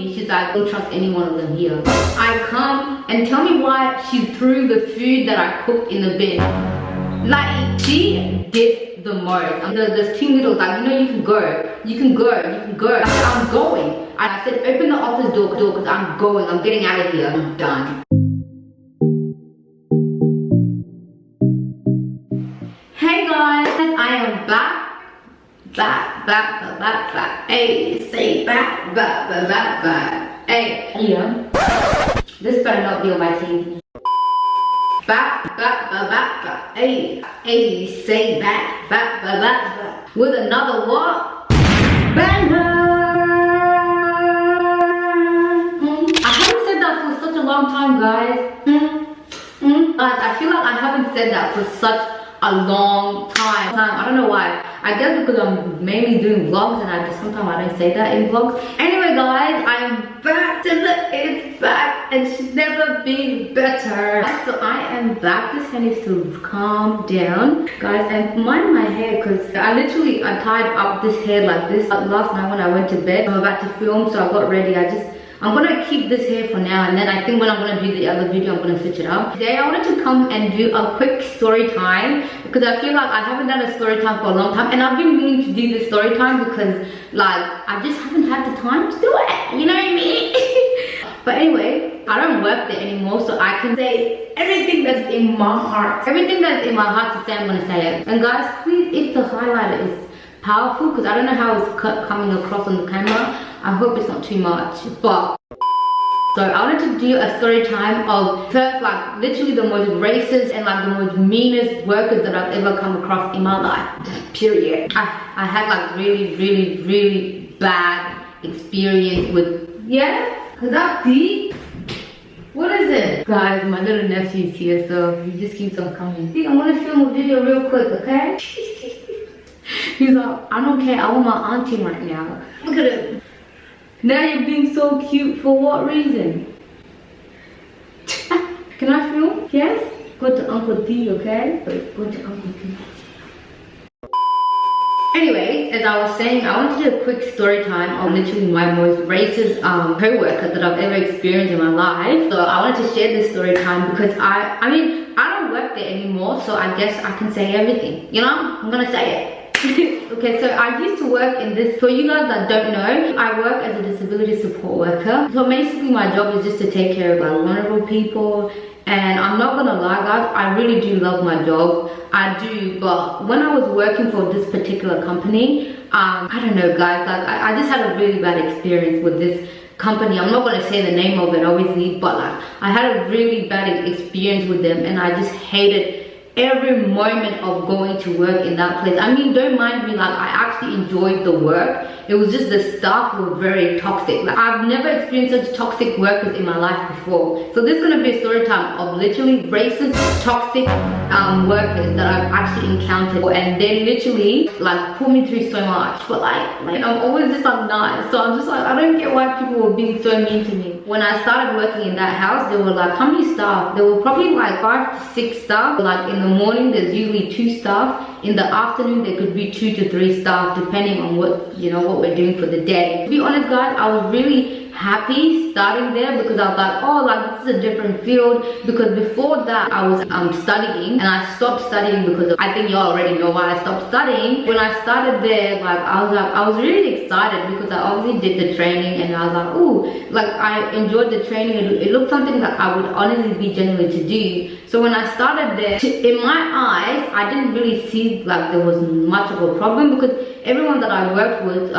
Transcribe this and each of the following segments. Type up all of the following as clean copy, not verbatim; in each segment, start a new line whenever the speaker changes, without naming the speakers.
She's like, don't trust any one of them here. I come and tell me why she threw the food that I cooked in the bin. Like, she did the most. There's team leaders like, you know, you can go. You can go. You can go. I said, I'm going. I said, open the office door because I'm going. I'm getting out of here. I'm done. Hey guys, I am back. Hey, say back. Hey, yeah. This better not be on my TV. Back. Hey, say back. With another what? Banger. I haven't said that for such a long time, guys. I feel like I haven't said that for such a long time. I don't know why. I guess because I'm mainly doing vlogs and sometimes I don't say that in vlogs. Anyway guys, I'm back. It's back and she's never been better. So I am back. This hair needs to calm down, guys, and mind my hair because I tied up this hair like this last night when I went to bed. I'm about to film, so I got ready. I'm gonna keep this hair for now, and then I think when I'm gonna do the other video, I'm gonna switch it up. Today I wanted to come and do a quick story time because I feel like I haven't done a story time for a long time, and I've been meaning to do this story time because like I just haven't had the time to do it, you know what I mean? But anyway, I don't work there anymore, so I can say everything that's in my heart. Everything that's in my heart to say, I'm gonna say it. And guys, please, if the highlighter is powerful, because I don't know how it's coming across on the camera, I hope it's not too much. But so I wanted to do a story time of first, like literally the most racist and like the most meanest workers that I've ever come across in my life, period. I had like really bad experience with, yeah, is that deep? What is it? Guys, my little nephew's here, so he just keeps on coming. See, I'm gonna film a video real quick, okay? He's like, I don't care, I want my auntie right now. Look at him. Now you're being so cute, for what reason? Can I film? Yes? Go to Uncle D, okay? Go to Uncle D. Anyways, as I was saying, I want to do a quick story time on literally my most racist co-worker that I've ever experienced in my life. So I wanted to share this story time because I mean, I don't work there anymore, so I guess I can say everything. You know, I'm gonna say it. Okay, so I used to work in this. For you guys that don't know, I work as a disability support worker. So basically my job is just to take care of like vulnerable people. And I'm not gonna lie guys, I really do love my job. I do, but when I was working for this particular company, I don't know guys, like I just had a really bad experience with this company. I'm not gonna say the name of it obviously, but like I had a really bad experience with them and I just hated every moment of going to work in that place. I mean, don't mind me, like I actually enjoyed the work. It was just the staff were very toxic. Like I've never experienced such toxic workers in my life before. So this is gonna be a story time of literally racist, toxic workers that I've actually encountered, and they literally like put me through so much. But like I'm always just like nice, so I'm just like, I don't get why people were being so mean to me. When I started working in that house, there were like, how many staff? There were probably like 5 to 6 staff. Like in the morning there's usually 2 staff. In the afternoon there could be 2 to 3 staff depending on what, you know, what we're doing for the day. To be honest guys, I was really happy starting there because I was like, oh, like this is a different field. Because before that I was studying, and I stopped studying because I think y'all already know why I stopped studying. When I started there, like I was really excited because I obviously did the training and I was like, ooh, like I enjoyed the training. It looked something that I would honestly be genuine to do. So when I started there, in my eyes, I didn't really see like there was much of a problem because everyone that I worked with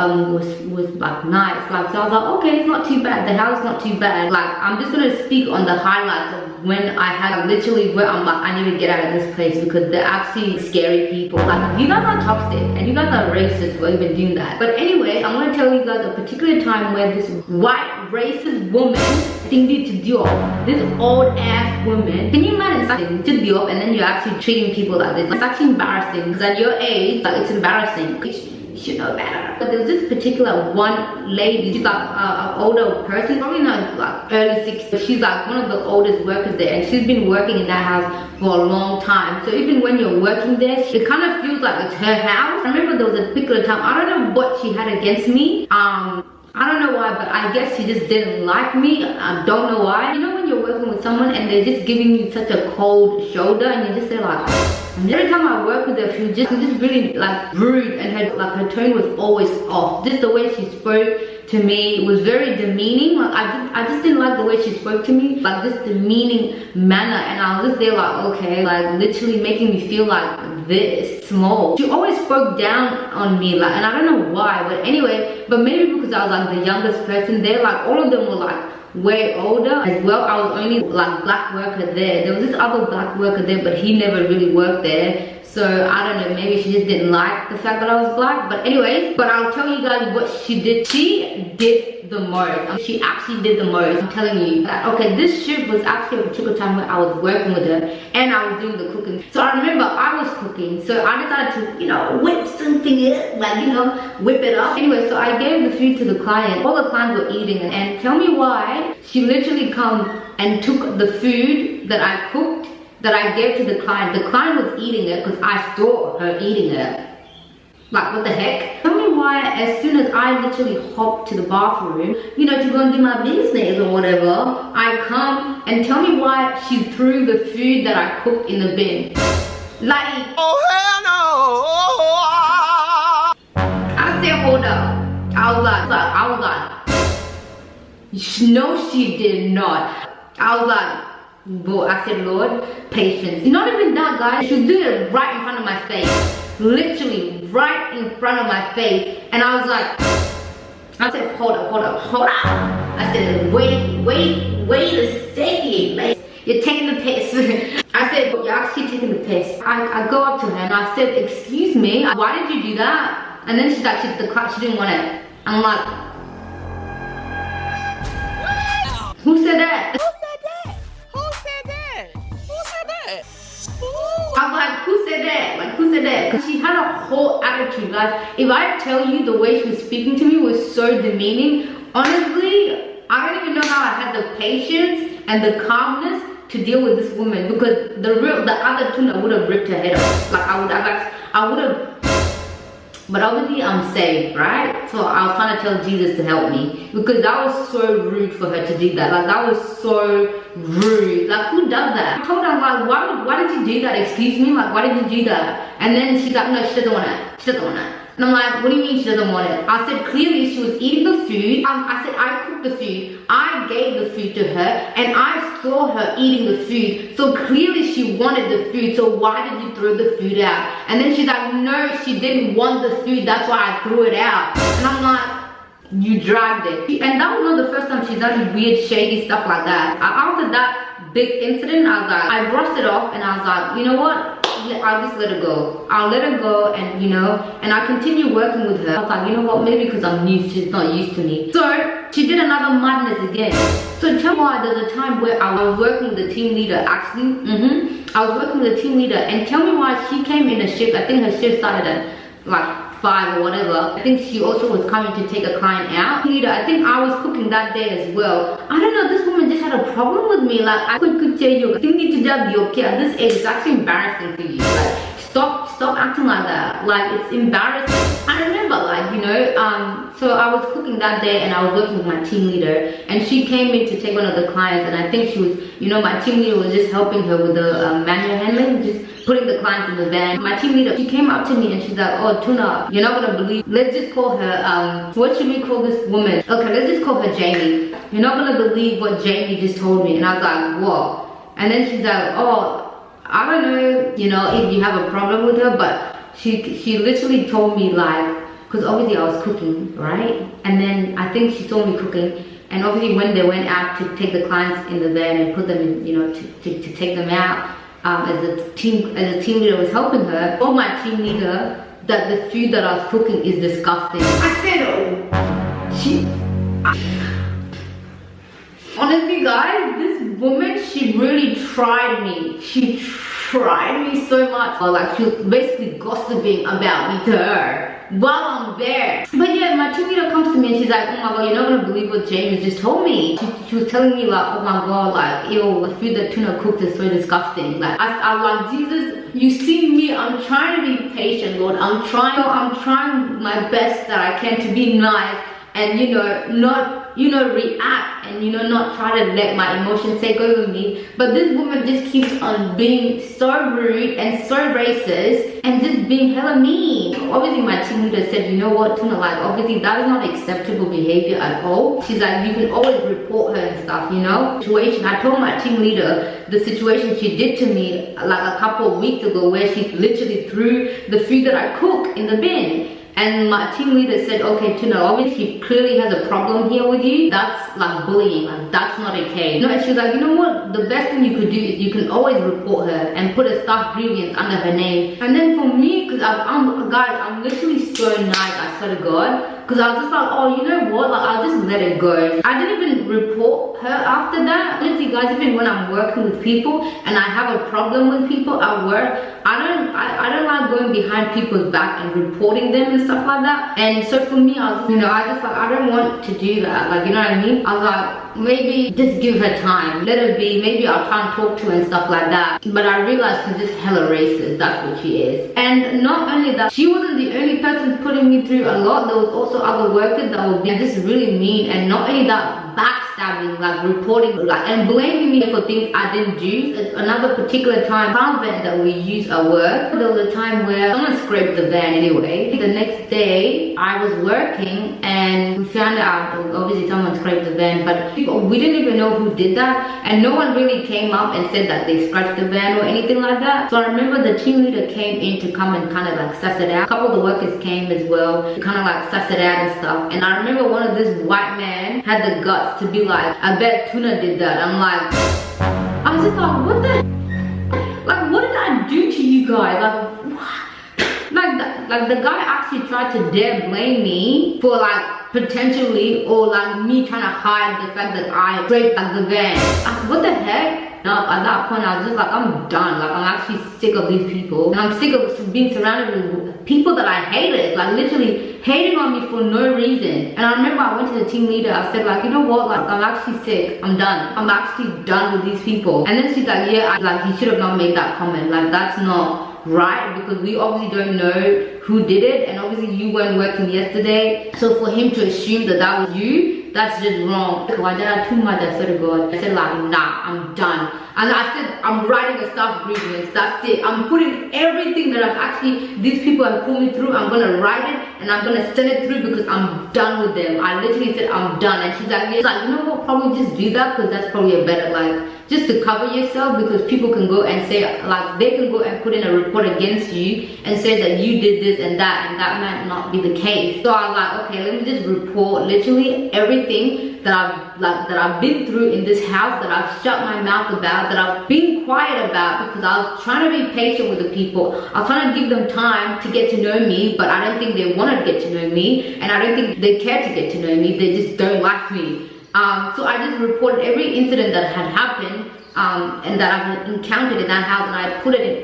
was like nice. Like so I was like, okay, it's not too bad. The house is not too bad. Like I'm just gonna speak on the highlights of when I had literally where I'm like, I need to get out of this place because they're actually scary people. Like you guys are toxic and you guys are racist for even doing that. But anyway, I'm gonna tell you guys a particular time where this white racist woman thingy to Diop, this old ass woman. Can you imagine something to Diop and then you're actually treating people like this? It's actually embarrassing because at your age, like it's embarrassing. You should know better. But there was this particular one lady, she's like an older person, probably not like early 60s. She's like one of the oldest workers there and she's been working in that house for a long time. So even when you're working there, it kind of feels like it's her house. I remember there was a particular time, I don't know what she had against me. I don't know why, but I guess she just didn't like me. I don't know why. You know when you're working with someone and they're just giving you such a cold shoulder and you just say like, and every time I work with her, she was just really like rude, and her tone was always off. Just the way she spoke to me was very demeaning. Like I just didn't like the way she spoke to me, like this demeaning manner, and I was just there like, okay, like literally making me feel like this small. She always spoke down on me, like, and I don't know why, but anyway, but maybe because I was like the youngest person there, like all of them were like way older as well. I was only like black worker there. There was this other black worker there, but he never really worked there. So I don't know, maybe she just didn't like the fact that I was black. But anyways, but I'll tell you guys what she did. She did the most. She actually did the most. I'm telling you. Okay, this shift was actually a particular time when I was working with her and I was doing the cooking. So I remember I was cooking. So I decided to, you know, whip something up, like, you know, whip it up. Anyway, so I gave the food to the client. All the clients were eating it. And tell me why she literally come and took the food that I cooked, that I gave to the client. The client was eating it because I saw her eating it. Like, what the heck? Tell me why as soon as I literally hopped to the bathroom, you know, to go and do my business or whatever, I come, and tell me why she threw the food that I cooked in the bin. Like, oh hell no! I said, hold up. I was like, no she did not. I was like, but I said, Lord, patience. Not even that, guys. She was doing it right in front of my face. Literally right in front of my face. And I was like, I said, hold up. I said, wait a second. Like, you're taking the piss. I said, but you're actually taking the piss. I go up to her and I said, excuse me, why did you do that? And then she's like, she didn't want it. I'm like, who said that? I'm like, who said that? Like, who said that? Because she had a whole attitude, guys. If I tell you the way she was speaking to me was so demeaning, honestly, I don't even know how I had the patience and the calmness to deal with this woman, because the other tuna would have ripped her head off. Like, I would have. But obviously I'm saved, right? So I was trying to tell Jesus to help me, because that was so rude for her to do that. Like, that was so rude. Like, who does that? I told her, like, why did you do that? Excuse me? Like, why did you do that? And then she's like, no, she doesn't want it. She doesn't want it. And I'm like, what do you mean she doesn't want it? I said, clearly she was eating the food. I said, I cooked the food. I gave the food to her and I saw her eating the food. So clearly she wanted the food. So why did you throw the food out? And then she's like, no, she didn't want the food. That's why I threw it out. And I'm like, you dragged it. And that was not the first time she's done weird, shady stuff like that. After that big incident, I was like, I brushed it off and I was like, you know what? I'll just let her go. I'll let her go, and you know, and I continue working with her. I was like, you know what, maybe because I'm new, she's not used to me. So she did another madness again. So tell me why there's a time where I was working with the team leader, actually. I was working with the team leader, and tell me why she came in a shift. I think her shift started at like 5 or whatever. I think she also was coming to take a client out. I think I was cooking that day as well. I don't know, this woman just had a problem with me. Like, I could tell you, I think you need to just be okay at this age. It's actually embarrassing for you. Like, stop acting like that. Like, it's embarrassing. I remember, like, you know, so I was cooking that day and I was working with my team leader, and she came in to take one of the clients, and I think she was, you know, my team leader was just helping her with the manual handling, just putting the clients in the van. My team leader, she came up to me and she's like, oh, Tuna, you're not gonna believe, let's just call her, what should we call this woman? Okay, let's just call her Jamie. You're not gonna believe what Jamie just told me. And I was like, what? And then she's like, oh, I don't know, you know, if you have a problem with her, but she literally told me, like, because obviously I was cooking, right? And then I think she saw me cooking, and obviously when they went out to take the clients in the van and put them in, you know, to take them out, as a team leader was helping her, told my team leader that the food that I was cooking is disgusting. I said, honestly, guys, this woman, she really tried me. She tried me so much. Like, she was basically gossiping about me to her while I'm there. But yeah, my team leader comes to me and she's like, oh my god, you're not gonna believe what Jamie just told me. She was telling me, like, oh my god, like, ew, the food that Tuna cooked is so disgusting. Like, I'm like, Jesus, you see me, I'm trying to be patient, Lord. I'm trying my best that I can to be nice. and not react and not try to let my emotions take over me. But this woman just keeps on being so rude and so racist and just being hella mean. Obviously my team leader said, you know what, Tuna, like obviously that is not acceptable behavior at all. She's like, you can always report her and stuff, situation. I told my team leader the situation she did to me like a couple of weeks ago, where she literally threw the food that I cook in the bin. And my team leader said, okay, Tuna, obviously she clearly has a problem here with you. That's like bullying, like that's not okay. And she was like, you know what, the best thing you could do is you can always report her and put a staff grievance under her name. And then for me, because I'm literally so nice, I swear to God. Because I was just like, oh, you know what, like I'll just let it go. I didn't even report her after that. Honestly guys, even when I'm working with people and I have a problem with people at work, I don't like going behind people's back and reporting them and stuff like that. And so for me, I was, I don't want to do that. Like, you know what I mean? I was like, maybe just give her time, let her be. Maybe I'll try and talk to her and stuff like that. But I realized she's just hella racist. That's what she is. And not only that, she wasn't the only person putting me through a lot. There was also other workers that were being just really mean. And not only that, backstabbing, like reporting, like, and blaming me for things I didn't do. Another particular time, farm van that we use at work, there was a time where someone scraped the van anyway. The next day, I was working and we found out, obviously someone scraped the van, but we didn't even know who did that, and no one really came up and said that they scratched the van or anything like that. So I remember the team leader came in to come and kind of like suss it out. A couple of the workers came as well to kind of like suss it out and stuff. And I remember one of this white man had the guts to be like, I bet Tuna did that. I'm like, I was just like, what the, like what did I do to you guys? Like the guy actually tried to dare blame me for like potentially, or like me trying to hide the fact that I scraped like the van. What the heck? Now at that point I was just like, I'm done. Like I'm actually sick of these people, and I'm sick of being surrounded with people that I hated, like literally hating on me for no reason. And I remember I went to the team leader, I said like, you know what, like I'm actually sick, I'm done. I'm actually done with these people. And then she's like, yeah, like he should have not made that comment. Like that's not right, because we obviously don't know who did it, and obviously you weren't working yesterday, so for him to assume that that was you, that's just wrong. Why did I too much? I swear to God. I said like, nah, I'm done. And I said, I'm writing a staff grievance, that's it. I'm putting everything that these people have put me through, I'm gonna write it and I'm gonna send it through because I'm done with them. I literally said I'm done. And she's like, yeah, you know what, probably just do that, because that's probably a better, like, just to cover yourself, because people can go and say, like, they can go and put in a report against you and say that you did this and that might not be the case. So I was like, okay, let me just report literally everything that I've been through in this house, that I've shut my mouth about, that I've been quiet about, because I was trying to be patient with the people. I was trying to give them time to get to know me, but I don't think they want to get to know me, and I don't think they care to get to know me. They just don't like me. So I just reported every incident that had happened and that I've encountered in that house, and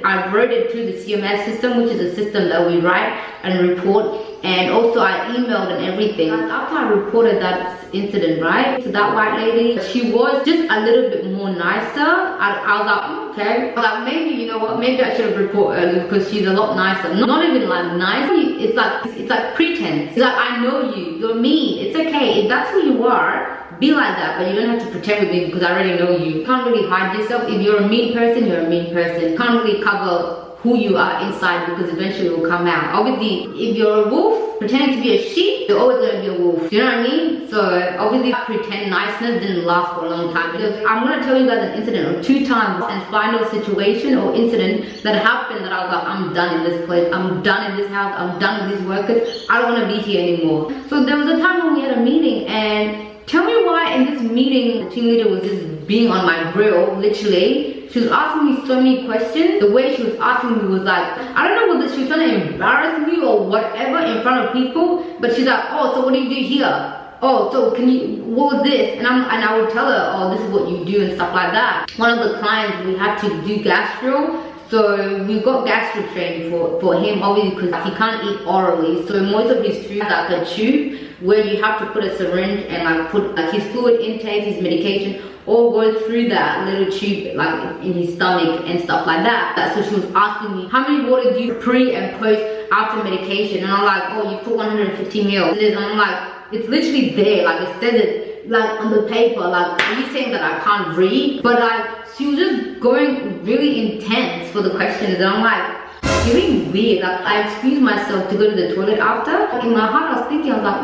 I wrote it through the CMS system, which is a system that we write and report. And also I emailed and everything. After I reported that incident, right, to that white lady, she was just a little bit more nicer. I was like, okay. Like, maybe, you know what, maybe I should have reported earlier, because she's a lot nicer. Not even like nice. It's like pretense. It's like, I know you, you're mean. It's okay. If that's who you are, be like that, but you don't have to pretend with me, because I already know you. You can't really hide yourself. If you're a mean person, you're a mean person. You can't really cover who you are inside, because eventually it will come out. Obviously, if you're a wolf pretending to be a sheep, you're always going to be a wolf. You know what I mean? So obviously pretend niceness didn't last for a long time, because I'm going to tell you guys an incident or 2 times and final situation or incident that happened that I was like, I'm done in this place, I'm done in this house, I'm done with these workers, I don't want to be here anymore. So there was a time when we had a meeting, and tell me why in this meeting the team leader was just being on my grill, literally. She was asking me so many questions. The way she was asking me was like, I don't know whether she was trying to embarrass me or whatever in front of people, but she's like, oh, so what do you do here? Oh, so what was this? And I would tell her, oh, this is what you do and stuff like that. One of the clients, we had to do gastro. So we got gastro training for him, obviously, because he can't eat orally. So most of his food is like a tube, where you have to put a syringe and like put like his fluid intake, his medication, all go through that little tube like in his stomach and stuff like that. So she was asking me, how many water do you pre and post after medication? And I'm like, oh, you put 150 ml. And I'm like, it's literally there, like it says it like on the paper. Like, are you saying that I can't read? But like, she was just going really intense for the questions, and I'm like, feeling weird. Like, I excused myself to go to the toilet after. In my heart, I was thinking, I was like,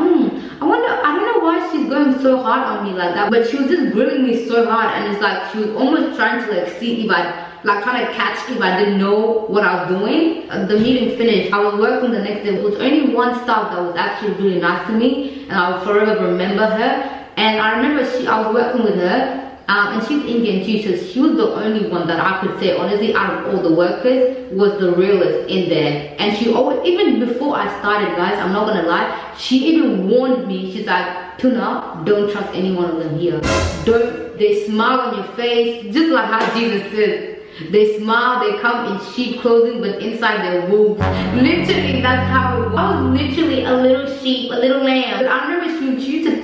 I don't know why she's going so hard on me like that. But she was just grilling me so hard, and it's like she was almost trying to like see if I, like trying to catch if I didn't know what I was doing. The meeting finished. I was working the next day. There was only one staff that was actually really nice to me, and I will forever remember her. And I remember I was working with her. And she's Indian too, so she was the only one that I could say honestly out of all the workers was the realest in there. And she always, even before I started, guys, I'm not gonna lie, she even warned me. She's like, Tuna, don't trust any one of them here. Don't, they smile on your face, just like how Jesus said. They smile, they come in sheep clothing, but inside they're wolves. Literally, that's how it was. I was literally a little sheep, a little lamb. But I remember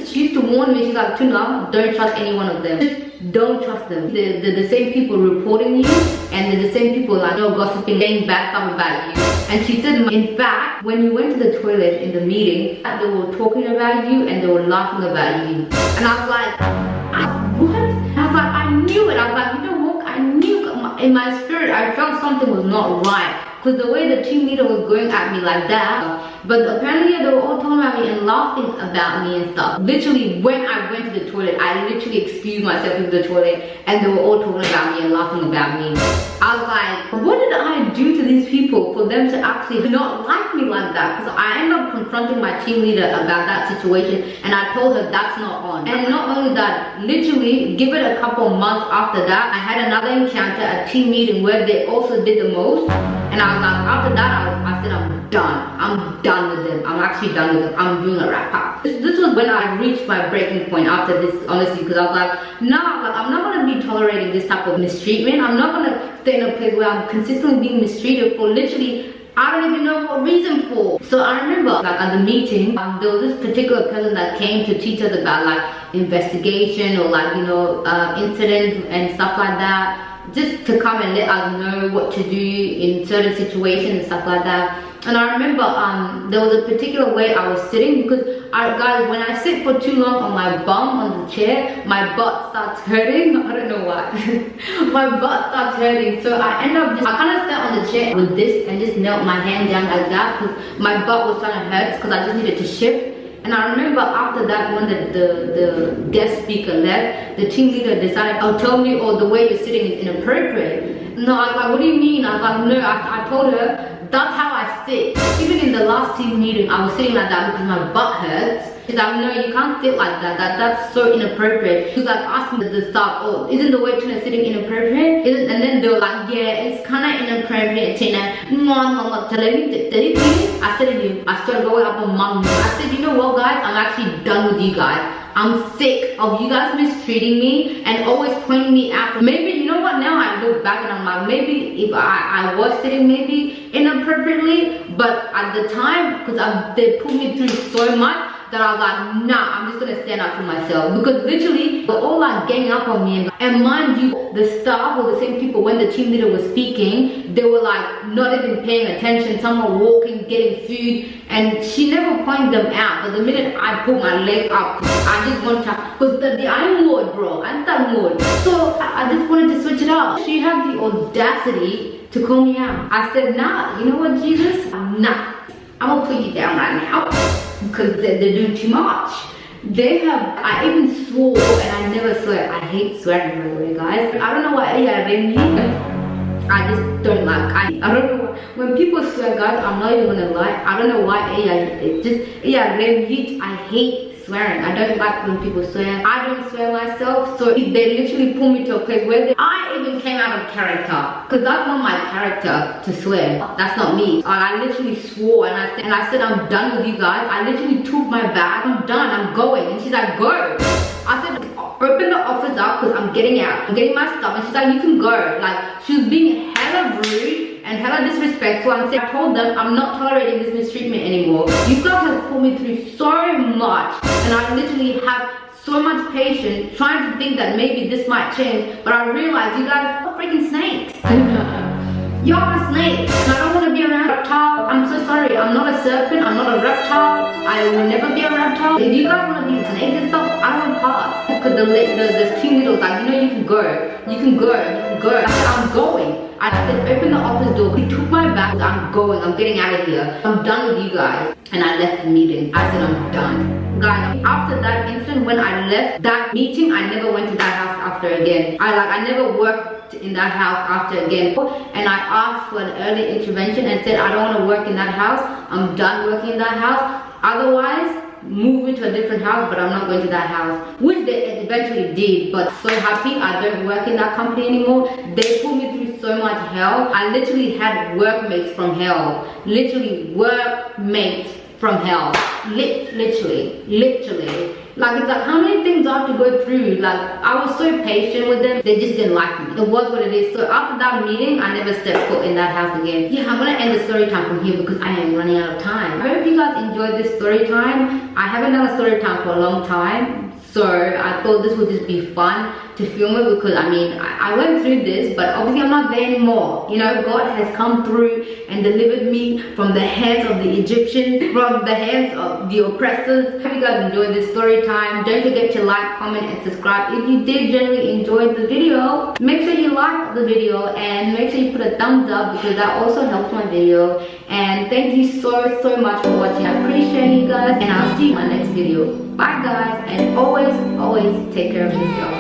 she used to warn me. She's like, Tuna, don't trust any one of them. Just don't trust them. They're the same people reporting you, and they're the same people like gossiping, saying bad stuff about you. And she said, in fact, when you went to the toilet in the meeting, they were talking about you and they were laughing about you. And I was like, what? I was like, I knew it. I was like, you know what? I knew in my spirit, I felt something was not right. Because the way the team leader was going at me like that. But apparently they were all talking about me and laughing about me and stuff. Literally, when I went to the toilet, I literally excused myself to the toilet, and they were all talking about me and laughing about me. I was like, what did I do to these people for them to actually not like me like that? Because I ended up confronting my team leader about that situation, and I told her that's not on. And not only that, literally, give it a couple months after that, I had another encounter, a team meeting where they also did the most. And I was like, after that, I said, I'm done. I'm done with them. I'm actually done with them. I'm doing a wrap up. This was when I reached my breaking point after this, honestly, because I was like, no, I'm not going to be tolerating this type of mistreatment. I'm not going to stay in a place where I'm consistently being mistreated for literally, I don't even know what reason for. So I remember, like at the meeting, there was this particular person that came to teach us about like investigation or like, you know, incidents and stuff like that. Just to come and let us know what to do in certain situations and stuff like that. And I remember there was a particular way I was sitting, because guys, when I sit for too long on my bum on the chair, my butt starts hurting. I don't know why. My butt starts hurting, so I end up I kind of sat on the chair with this and just knelt my hand down like that, because my butt was starting to hurt because I just needed to shift. And I remember after that, when the guest speaker left, the team leader decided, tell me, the way you're sitting is inappropriate. No, I was like, what do you mean? I was like, no, I told her, that's how I sit. Even in the last team meeting, I was sitting like that because my butt hurts. She's like, no, you can't sit like that. That's so inappropriate. She was like asking the staff, isn't the way Tina sitting inappropriate? And then they were like, yeah, it's kind of inappropriate, Tina. I said, I started going up on mom. I said, you know what, guys? I'm actually done with you guys. I'm sick of you guys mistreating me and always pointing me out. Maybe, you know what, now I look back and I'm like, maybe if I was sitting maybe inappropriately, but at the time, because they put me through so much, that I was like, nah, I'm just gonna stand up for myself. Because literally, they're all like ganging up on me. And mind you, the staff or the same people, when the team leader was speaking, they were like not even paying attention. Some were walking, getting food, and she never pointed them out. But the minute I put my leg up, I just want to, because I'm Lord, bro, I'm that Lord. So I just wanted to switch it up. She had the audacity to call me out. I said, nah, you know what, Jesus? Nah, I'm gonna put you down right now. Because they're doing too much. I even swore, and I never swear. I hate swearing, by the way, guys. I don't know why I just don't like. I don't know why. When people swear, guys, I'm not even gonna lie. I don't know why. I hate swearing. I don't like when people swear. I don't swear myself, so they literally pull me to a place where I even came out of character, because that's not my character to swear. That's not me. I literally swore, and I said I'm done with you guys. I literally took my bag. I'm done. I'm going. And she's like, go. I said, open the office up, because I'm getting out. I'm getting my stuff. And she's like, you can go. Like, she was being hella rude and hella disrespectful, and I told them I'm not tolerating this mistreatment anymore. You guys have pulled me through so much, and I literally have so much patience trying to think that maybe this might change, but I realized you guys are freaking snakes. You're a snake. And I don't want to be around a reptile. I'm so sorry. I'm not a serpent. I'm not a reptile. I will never be a reptile. If you guys want to be snakes and stuff, I don't pass. Because the cute little, like, you know, you can go. You can go. You can go. I said, I'm going. I said, open the office door. He took my bag. I'm going. I'm getting out of here. I'm done with you guys. And I left the meeting. I said, I'm done. Guys, after that incident, when I left that meeting, I never went to that house after again. I never worked in that house after again. And I asked for an early intervention and said, I don't want to work in that house. I'm done working in that house. Otherwise, move into a different house, but I'm not going to that house, which they eventually did. But so happy I don't work in that company anymore. They put me through so much hell. I literally had workmates from hell. Literally workmates from hell. Literally like, it's like, how many things I have to go through. Like, I was so patient with them, they just didn't like me. It was what it is. So after that meeting, I never stepped foot in that house again. Yeah, I'm gonna end the story time from here because I am running out of time. I hope you guys enjoyed this story time. I haven't done a story time for a long time, so I thought this would just be fun to film it, because I mean, I went through this, but obviously I'm not there anymore. You know, God has come through and delivered me from the hands of the Egyptians, from the hands of the oppressors. Hope you guys enjoyed this story time. Don't forget to like, comment, and subscribe. If you did generally enjoy the video, make sure you like the video and make sure you put a thumbs up, because that also helps my video. And thank you so much for watching. I appreciate you guys, and I'll see you in my next video. Bye guys, and always take care of yourself.